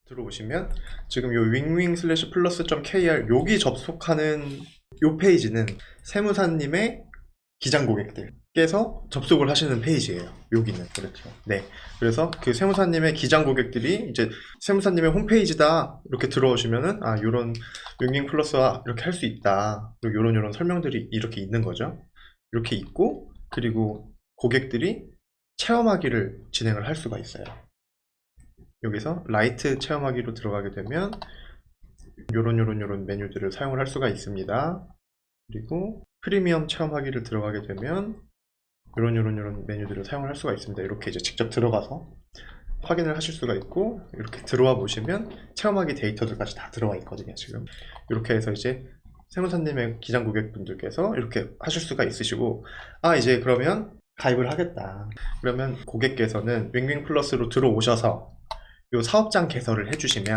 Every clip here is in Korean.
들어오시면 지금 요 wingwing/plus.kr 여기 접속하는 요 페이지는 세무사님의 기장 고객들께서 접속을 하시는 페이지예요. 여기는. 그렇죠. 네. 그래서 그 세무사님의 기장 고객들이 이제 세무사님의 홈페이지다 이렇게 들어오시면은 아 요런 윙윙 플러스와 이렇게 할 수 있다. 그리고 요런 설명들이 이렇게 있는 거죠. 이렇게 있고 그리고 고객들이 체험하기를 진행을 할 수가 있어요. 여기서 라이트 체험하기로 들어가게 되면 요런 메뉴들을 사용을 할 수가 있습니다. 그리고 프리미엄 체험하기를 들어가게 되면 요런 메뉴들을 사용을 할 수가 있습니다. 이렇게 이제 직접 들어가서 확인을 하실 수가 있고 이렇게 들어와 보시면 체험하기 데이터들까지 다 들어와 있거든요. 지금 이렇게 해서 이제 세무사님의 기장 고객분들께서 이렇게 하실 수가 있으시고 아 이제 그러면 가입을 하겠다. 그러면 고객께서는 윙윙 플러스로 들어오셔서 요 사업장 개설을 해주시면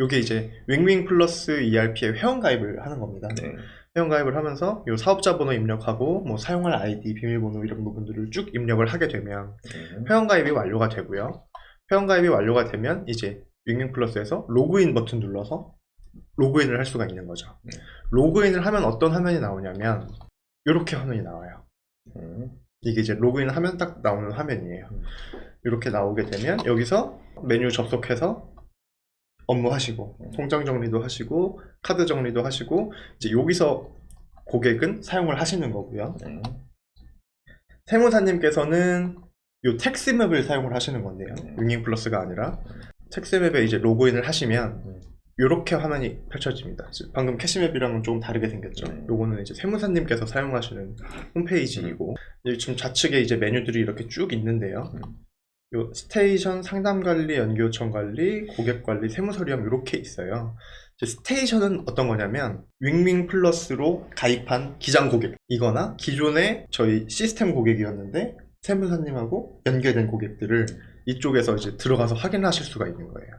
요게 이제 윙윙 플러스 ERP에 회원가입을 하는 겁니다. 네. 회원가입을 하면서 요 사업자번호 입력하고 뭐 사용할 아이디, 비밀번호 이런 부분들을 쭉 입력을 하게 되면 회원가입이 완료가 되고요. 회원가입이 완료가 되면 이제 윙윙 플러스에서 로그인 버튼 눌러서 로그인을 할 수가 있는 거죠. 로그인을 하면 어떤 화면이 나오냐면 이렇게 화면이 나와요. 이게 이제 로그인 하면 딱 나오는 화면이에요. 이렇게 나오게 되면 여기서 메뉴 접속해서 업무하시고 통장 정리도 하시고 카드 정리도 하시고 이제 여기서 고객은 사용을 하시는 거고요. 세무사님께서는 요 텍스맵을 사용을 하시는 건데요. 윙윙 플러스가 아니라 텍스맵에 이제 로그인을 하시면 이렇게 화면이 펼쳐집니다. 방금 캐시맵이랑은 조금 다르게 생겼죠. 요거는 이제 세무사님께서 사용하시는 홈페이지이고 지금 좌측에 이제 메뉴들이 이렇게 쭉 있는데요. 요 스테이션 상담관리, 연기요청관리, 고객관리, 세무서리함 이렇게 있어요. 스테이션은 어떤 거냐면 윙윙 플러스로 가입한 기장 고객이거나 기존의 저희 시스템 고객이었는데 세무사님하고 연계된 고객들을 이쪽에서 이제 들어가서 확인하실 수가 있는 거예요.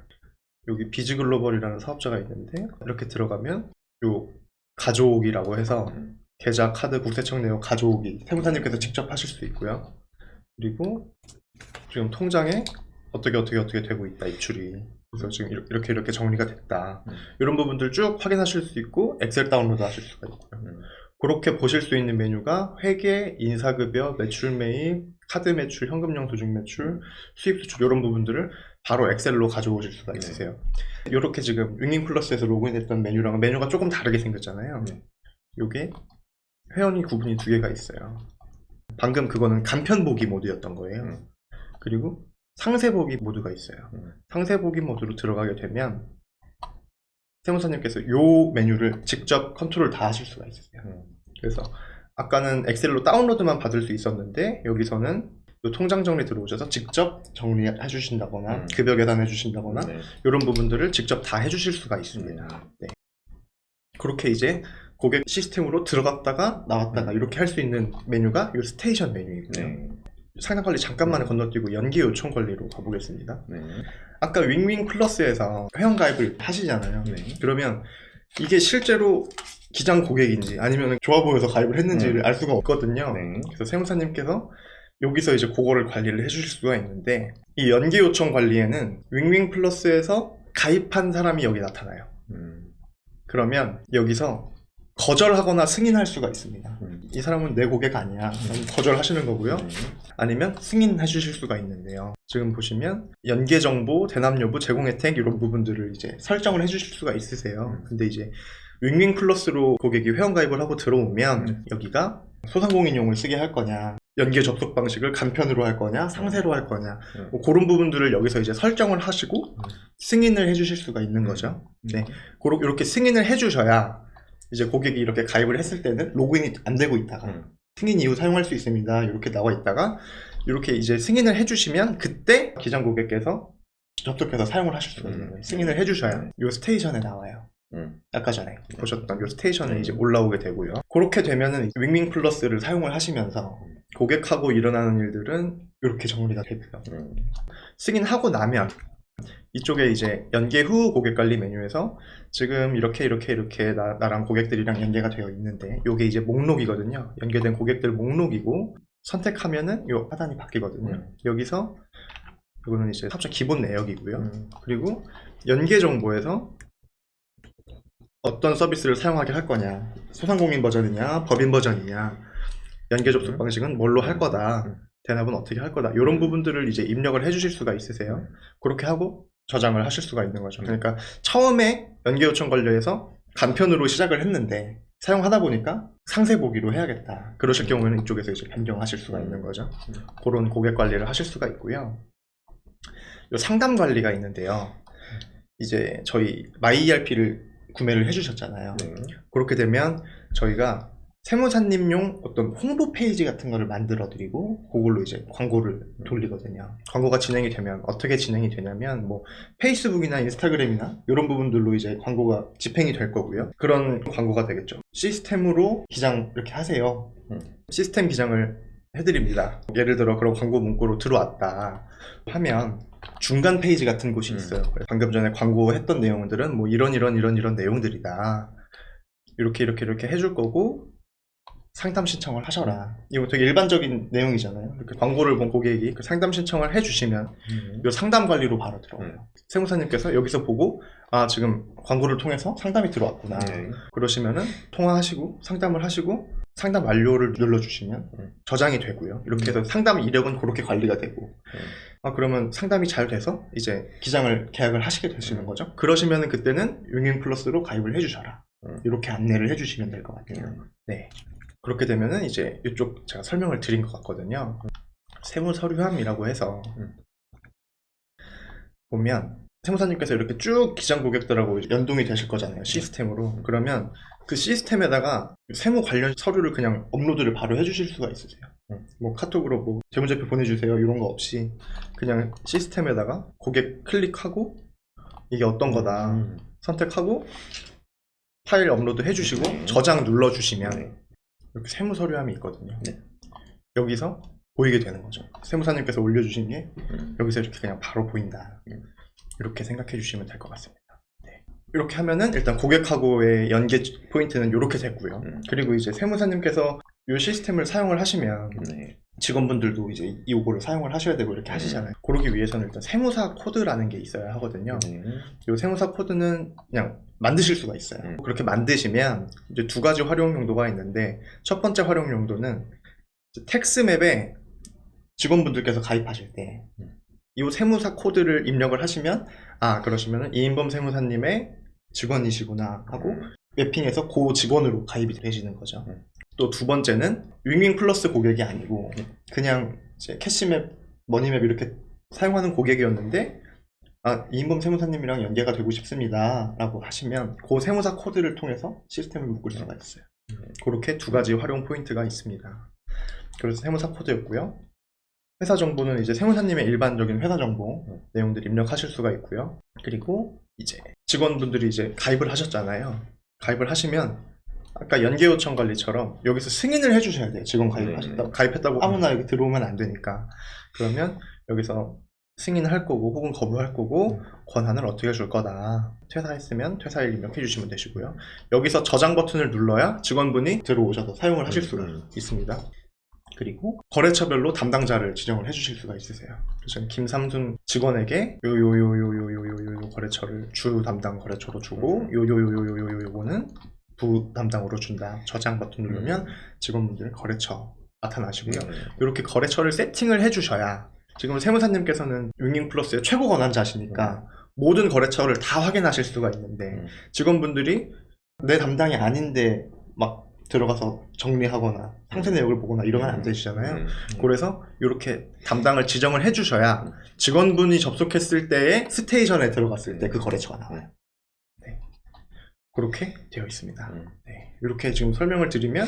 여기 비즈글로벌이라는 사업자가 있는데 이렇게 들어가면 요 가져오기라고 해서 계좌, 카드, 국세청 내역 가져오기 세무사님께서 직접 하실 수 있고요. 그리고 지금 통장에 어떻게 되고 있다 입출이. 그래서 지금 이렇게 정리가 됐다. 이런 부분들 쭉 확인하실 수 있고 엑셀 다운로드 하실 수가 있고요. 그렇게 보실 수 있는 메뉴가 회계, 인사급여, 매출 매입, 카드 매출, 현금용 도중 매출, 수입 수출 이런 부분들을 바로 엑셀로 가져오실 수가 있으세요. 이렇게 지금 윙윙 플러스에서 로그인했던 메뉴랑은 메뉴가 조금 다르게 생겼잖아요. 요게 회원이 구분이 두 개가 있어요. 방금 그거는 간편 보기 모드였던 거예요. 그리고 상세 보기 모드가 있어요. 상세 보기 모드로 들어가게 되면 세무사님께서 요 메뉴를 직접 컨트롤 다 하실 수가 있으세요. 그래서 아까는 엑셀로 다운로드만 받을 수 있었는데 여기서는 요 통장 정리 들어오셔서 직접 정리해 주신다거나 급여 계산해 주신다거나 이런 부분들을 직접 다 해주실 수가 있습니다. 네. 그렇게 이제 고객 시스템으로 들어갔다가 나왔다가 이렇게 할 수 있는 메뉴가 요 스테이션 메뉴이고요. 상담관리 잠깐만 건너뛰고 연기 요청 관리로 가보겠습니다. 아까 윙윙 플러스에서 회원가입을 하시잖아요. 그러면 이게 실제로 기장 고객인지 아니면 좋아 보여서 가입을 했는지를 알 수가 없거든요. 그래서 세무사님께서 여기서 이제 그거를 관리를 해주실 수가 있는데 이 연계 요청 관리에는 윙윙 플러스에서 가입한 사람이 여기 나타나요. 그러면 여기서 거절하거나 승인할 수가 있습니다. 이 사람은 내 고객 아니야. 거절하시는 거고요. 아니면 승인해 주실 수가 있는데요. 지금 보시면 연계 정보, 대납 여부, 제공 혜택 이런 부분들을 이제 설정을 해 주실 수가 있으세요. 근데 이제 윙윙 플러스로 고객이 회원가입을 하고 들어오면 여기가 소상공인용을 쓰게 할 거냐, 연계 접속 방식을 간편으로 할 거냐, 상세로 할 거냐, 뭐 그런 부분들을 여기서 이제 설정을 하시고 승인을 해 주실 수가 있는 거죠. 네, 이렇게 승인을 해 주셔야 이제 고객이 이렇게 가입을 했을 때는 로그인이 안 되고 있다가 승인 이후 사용할 수 있습니다. 이렇게 나와 있다가 이렇게 이제 승인을 해주시면 그때 기장 고객께서 접속해서 사용을 하실 수가 있는 거예요. 승인을 해주셔야 이 스테이션에 나와요. 아까 전에 보셨던 이 스테이션에 이제 올라오게 되고요. 그렇게 되면은 윙윙 플러스를 사용을 하시면서 고객하고 일어나는 일들은 이렇게 정리가 되고요. 승인하고 나면 이쪽에 이제 연계 후 고객관리 메뉴에서 지금 이렇게 나랑 고객들이랑 연계가 되어 있는데 요게 이제 목록이거든요. 연계된 고객들 목록이고 선택하면은 요 하단이 바뀌거든요. 여기서 이거는 이제 사업자 기본 내역이고요. 그리고 연계 정보에서 어떤 서비스를 사용하게 할 거냐, 소상공인 버전이냐, 법인 버전이냐, 연계 접속 방식은 뭘로 할 거다, 대납은 어떻게 할 거다, 이런 부분들을 이제 입력을 해주실 수가 있으세요. 그렇게 하고 저장을 하실 수가 있는 거죠. 그러니까 처음에 연계 요청 관료에서 간편으로 시작을 했는데 사용하다 보니까 상세 보기로 해야겠다. 그러실 경우에는 이쪽에서 이제 변경하실 수가 있는 거죠. 그런 고객 관리를 하실 수가 있고요. 요 상담 관리가 있는데요. 이제 저희 마이ERP를 구매를 해주셨잖아요. 네. 그렇게 되면 저희가 세무사님용 어떤 홍보 페이지 같은 거를 만들어 드리고 그걸로 이제 광고를 돌리거든요. 광고가 진행이 되면 어떻게 진행이 되냐면 뭐 페이스북이나 인스타그램이나 이런 부분들로 이제 광고가 집행이 될 거고요. 그런 광고가 되겠죠. 시스템으로 기장 이렇게 하세요. 시스템 기장을 해드립니다. 예를 들어 그런 광고 문구로 들어왔다 하면 중간 페이지 같은 곳이 있어요. 방금 전에 광고했던 내용들은 뭐 이런 내용들이다. 이렇게 해줄 거고 상담 신청을 하셔라. 이거 되게 일반적인 내용이잖아요. 이렇게 광고를 본 고객이 그 상담 신청을 해주시면 이 상담 관리로 바로 들어와요. 세무사님께서 여기서 보고 아 지금 광고를 통해서 상담이 들어왔구나. 그러시면은 통화하시고 상담을 하시고 상담 완료를 눌러주시면 저장이 되고요. 이렇게 해서 상담 이력은 그렇게 관리가 되고 아 그러면 상담이 잘 돼서 이제 기장을 계약을 하시게 되시는 거죠. 그러시면은 그때는 윙윙 플러스로 가입을 해주셔라. 이렇게 안내를 해주시면 될 것 같아요. 네. 그렇게 되면은 이제 이쪽 제가 설명을 드린 것 같거든요. 세무 서류함이라고 해서 보면 세무사님께서 이렇게 쭉 기장 고객들하고 연동이 되실 거잖아요. 시스템으로. 그러면 그 시스템에다가 세무 관련 서류를 그냥 업로드를 바로 해주실 수가 있으세요. 뭐 카톡으로 뭐 재무제표 보내주세요 이런 거 없이 그냥 시스템에다가 고객 클릭하고 이게 어떤 거다 선택하고 파일 업로드 해주시고 저장 눌러주시면 이렇게 세무 서류함이 있거든요. 여기서 보이게 되는 거죠. 세무사님께서 올려주신 게 여기서 이렇게 그냥 바로 보인다. 이렇게 생각해 주시면 될 것 같습니다. 네. 이렇게 하면은 일단 고객하고의 연계 포인트는 이렇게 됐고요. 그리고 이제 세무사님께서 이 시스템을 사용을 하시면 직원분들도 이제 이거를 사용을 하셔야 되고 이렇게 하시잖아요. 그러기 위해서는 일단 세무사 코드라는 게 있어야 하거든요. 이 세무사 코드는 그냥 만드실 수가 있어요. 그렇게 만드시면 이제 두 가지 활용 용도가 있는데 첫 번째 활용 용도는 텍스맵에 직원분들께서 가입하실 때 이 세무사 코드를 입력을 하시면 아 그러시면은 이인범 세무사님의 직원이시구나 하고 맵핑해서 그 직원으로 가입이 되시는 거죠. 또 두 번째는 윙윙 플러스 고객이 아니고 그냥 이제 캐시맵, 머니맵 이렇게 사용하는 고객이었는데 아 이인범 세무사님이랑 연계가 되고 싶습니다 라고 하시면 그 세무사 코드를 통해서 시스템을 묶을 수가 있어요. 그렇게 두 가지 활용 포인트가 있습니다. 그래서 세무사 코드였고요. 회사 정보는 이제 세무사님의 일반적인 회사 정보 내용들 입력하실 수가 있고요. 그리고 이제 직원분들이 이제 가입을 하셨잖아요. 가입을 하시면 아까 연계 요청 관리처럼 여기서 승인을 해주셔야 돼요. 직원 가입했다고 아무나 여기 들어오면 안 되니까. 그러면 여기서 승인할 거고 혹은 거부할 거고 권한을 어떻게 해줄 거다. 퇴사했으면 퇴사일 입력해 주시면 되시고요. 여기서 저장 버튼을 눌러야 직원분이 들어오셔서 사용을 하실 수가 있습니다. 그리고 거래처별로 담당자를 지정을 해주실 수가 있으세요. 그래서 김삼순 직원에게 요요요요요요요 거래처를 주 담당 거래처로 주고 요요요요요요요는 부 담당으로 준다. 저장 버튼 누르면 직원분들 거래처 나타나시고요. 이렇게 거래처를 세팅을 해주셔야 지금 세무사님께서는 윙윙 플러스의 최고 권한자시니까 모든 거래처를 다 확인하실 수가 있는데 직원분들이 내 담당이 아닌데 막 들어가서 정리하거나 상세 내역을 보거나 이러면 안 되시잖아요. 그래서 이렇게 담당을 지정을 해주셔야 직원분이 접속했을 때의 스테이션에 들어갔을 때 그 거래처가 나와요. 네. 그렇게 되어 있습니다. 네. 이렇게 지금 설명을 드리면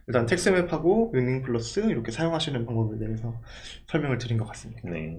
일단 텍스맵하고 윙윙 플러스 이렇게 사용하시는 방법에 대해서 설명을 드린 것 같습니다. 네.